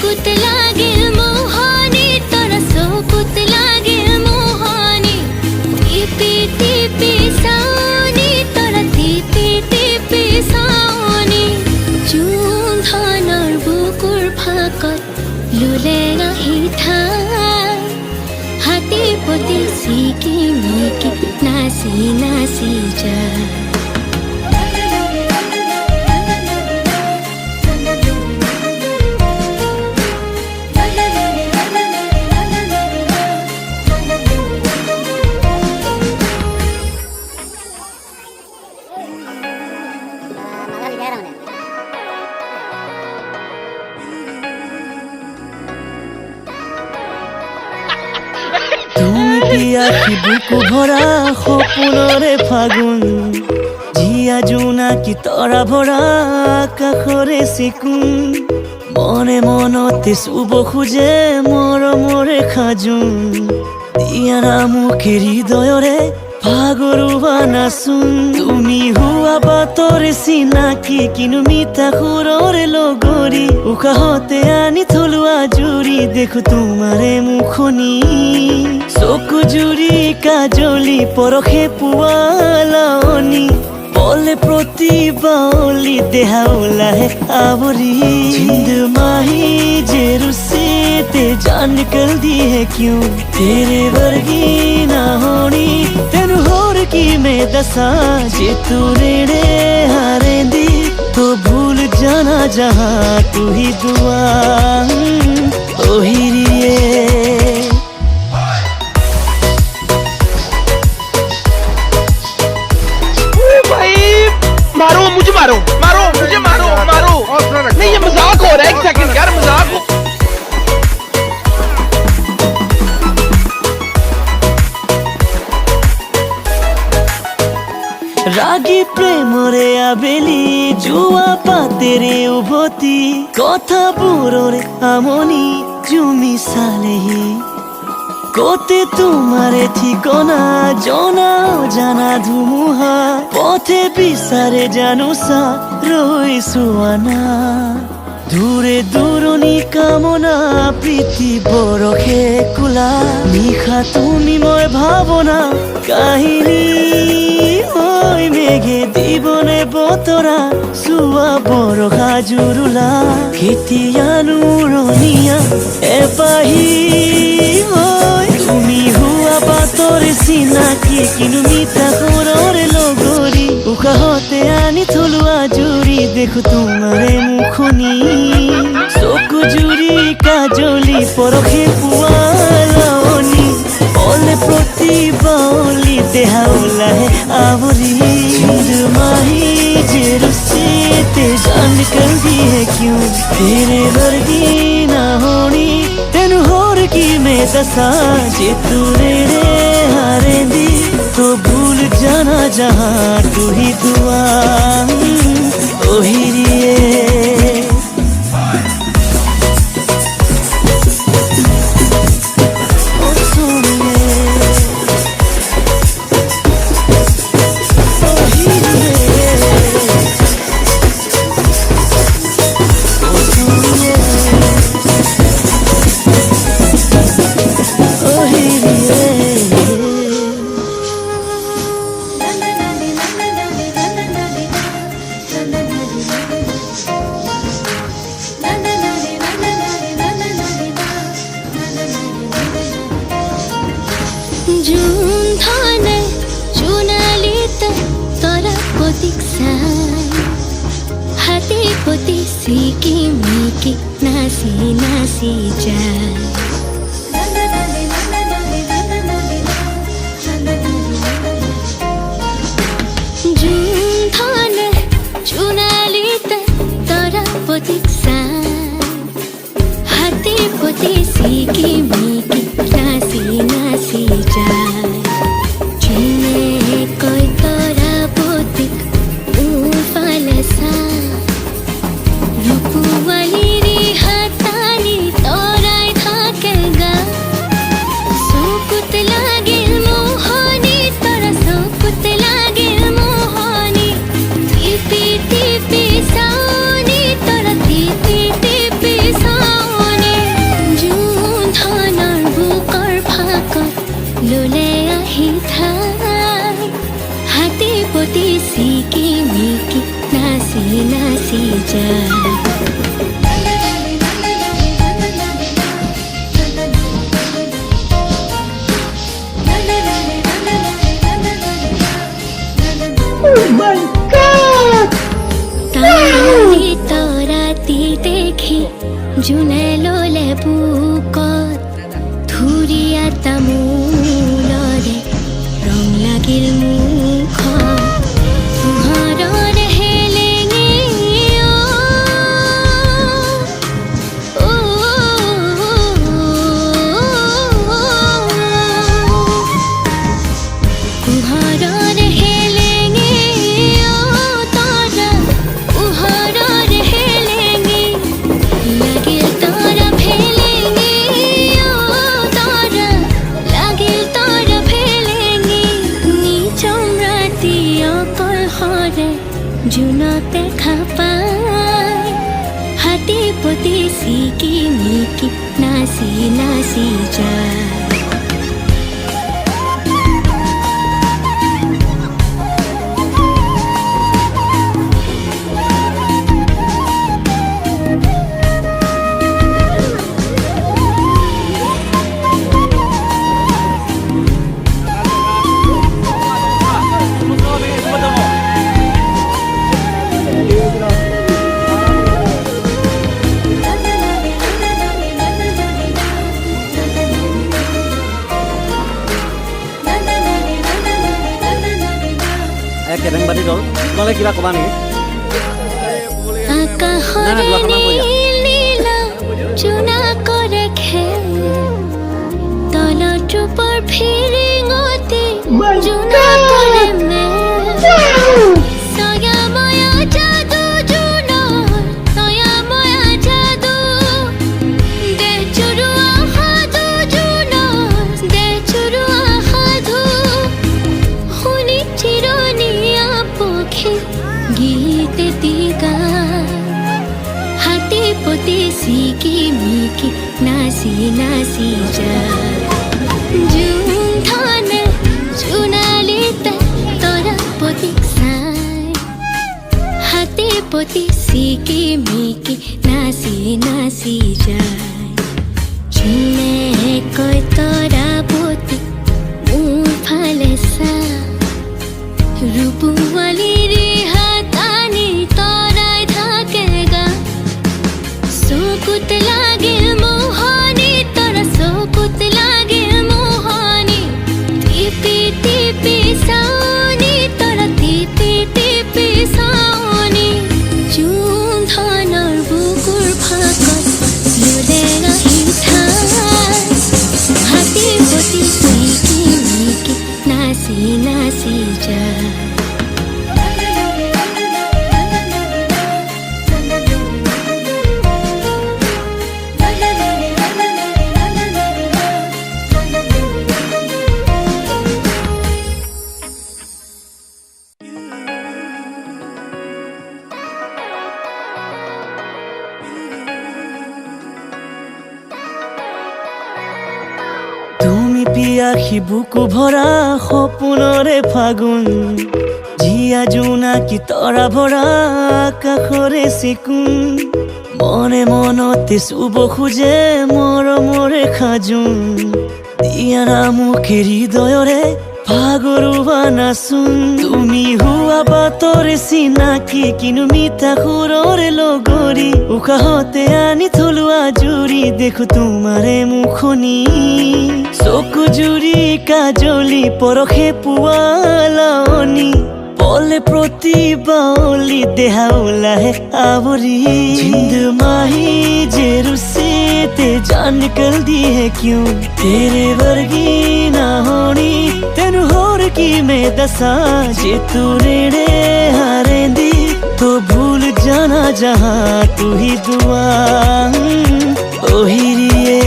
कुत लागे मोहनी तोरा सो कुत পতি সিকি মিকি নাচি নাচি যায়। আখি বুকু ভরা সপোনৰে ফাগুন জিয়া জোনাকী তৰা ভৰা আকাশৰে চিকুণ মনে মনতে চুব খোজে মৰমৰে সাজোন দিয়া নামুখে হৃদয়ৰে ভাগৰুৱা নাচোন তুমি হোৱা বাটৰে চিনাকি কিনো মিঠা সুৰৰে লগৰী উশাহতে আনি থলোৱা জুৰি দেখো তোমাৰে মুখনি চকু জুৰি কাজলি পৰখে পুৱালানি বলে প্ৰতিবালি দেহা ওলাহে আৱৰি জিন্দ মাহি যে रुस्से जान निकल दी है क्यों तेरे वर्गी ना होनी तेन होर की मैं दसा जे तू नेड़े हारेंदी तो भूल जाना जहाँ तू ही दुआ ओहिरिए मारो मुझे मारो मारो मुझे मारो मारो नहीं ये मजाक हो रहा है एक सेकंड यार मजाक हो रागी प्रेमरे आबेली जुआ पातेरे उभती कथा बुरोरे আমনি জুমি সালেহি কোতে তোমারে ঠিকনা জনা জানা ধুমুহা পথে বিচারে জানোসা রইছো আনা দূরে দূৰণি কামনা প্ৰীতি বৰষে কোলা নিশা তুমি মই ভাৱনা কাহিনী ঐ মেঘে দিবনে বতৰা চুৱা বৰষা জুৰুলা কেতিয়ানো ৰনিয়া এপাহি তুমি হোৱা বাটৰে চিনাকি কিনো মিঠা সুৰৰে লগৰী উশাহতে আনি থলোৱা জুৰি দেখো তোমাৰে মুখনি চকু জুৰি কাজলি পৰখে পুৱালানি বলে প্ৰতিবালি দেহা ওলাহে আৱৰি জিন্দ মাহি যে रुस्से जान निकल दी है क्यों तेरे वर्गी ना होनी तेन होर की मैं दसा जे तू नेड़े हारेंदी तो भूल जाना जहाँ तू ही दुआ ओहिरिए হাতে পতি সিকি মিকি নাচি নাচি যায় জুন চুনালিত তরা পতিক হাতে পতি সিকি মিকি নাচি নাচি যায় চিনে কই তরা পতিক হাতে পতি সিকি মিকি নাচি নাচি যায় জোনে ললে বুকত ধুৰিয়া তামোলৰে ৰং লাগিল মুখত পোহৰৰ হেলেঙে পোহৰৰ হেলেঙে তৰা পোহৰৰ হেলেঙে লাগিল তৰা ফেলেঙে তৰা লাগিল তৰা ফেলেঙে নিঝুম ৰাতি অকলশৰে জোনতে খাপাই হাতী পতি চিকি মিকি নাচি নাচি যায় কেৰেং বাতি দল তোমালোকে কিবা ক'বা নেকি আকাশৰে নীল চুনা কৰে খেল তলত ৰূপৰ ফিৰিঙতি জোনা কৰে মেল ছয়াময়া যাদু জোনৰ ছয়াময়া যাদু দেহ চুৰুৱা সাধু জোনৰ দেহ চুৰুৱা সাধু শুনি চিৰণীয়া পক্ষী গীত এটি গায় হাতী পতি চিকি মিকি নাচি নাচি যায় জোন ধনে জোনালিতে তৰা পতিক চাই হাতী পতি চিকি মিকি নাচি নাচি যায় জোনে কয় তৰা পতি মোৰ ফালে চা ৰূপৱালীৰ হাতানি তৰাই থাকে গা চকুত লাগিল মোহনি তৰা চকুত লাগিল মোহনি টিপি টিপি চাওনি তৰা টিপি টিপি চাওনি জোন ধনৰ বুকুৰ ফাকত লুলে আহি ঠাই হাতী পতি চিকি মিকি নাচি নাচি যায় তুমি পিয়াসী বুকু ভৰা সপোনৰে ফাগুন জিয়া জোনাকী তৰা ভৰা আকাশৰে চিকুণ মনে মনতে চুব খোজে মৰমৰে খাজোন দিয়াৰা মুখে হৃদয়ৰে ভাগৰুৱা নাচোন তুমি হোৱা বাটৰে চিনাকি কিনো মিঠা সুৰৰে লগৰী উশাহতে আনি থলো আজুৰি দেখো তোমাৰে মুখনি চকু জুৰি কাজলি পৰখে পুৱালানি পলে প্ৰতি বাউলি দেহা ওলাহে आवरी जिंद माही जेरू से ते जान निकल दी है क्यों तेरे वर्गी ना होनी तेनू होर की मैं दसा जे तू नेड़े हारेंदी तो भूल जाना जहां तू ही दुआ ओहिरिए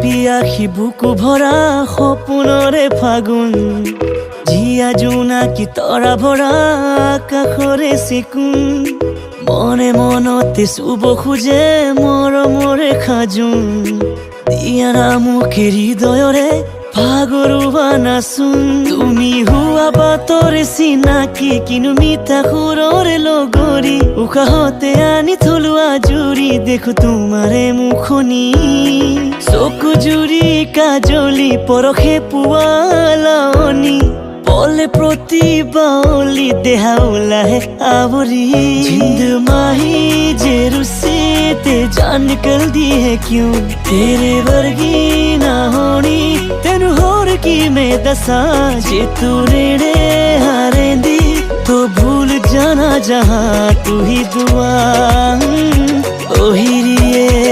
পিয়াসী বুকু ভৰা সপোনৰে ফাগুন জিয়া জোনাকী তৰা ভৰা আকাশৰে চিকুণ মনে মনতে চুব খোজে মৰমৰে খাজোন দিয়াৰা মুখে হৃদয়ৰে ভাগৰুৱা নাচোন তুমি হোৱা বাটৰে চিনাকি কিনো মিঠা সুৰৰে লগৰী উশাহতে আনি থলো আজুৰি দেখো তোমাৰে মুখনি চকু জুৰি কাজলি পৰখে পুৱালানি बोले प्रतिभा ओली देहाउला है आवरी जिंद माही जेरू से ते जान निकल दी है क्यों तेरे वर्गी ना होनी तेनू होर की मैं दसा जे तू नेड़े हारेंदी तो भूल जाना जहाँ तू ही दुआ ओ हिरिए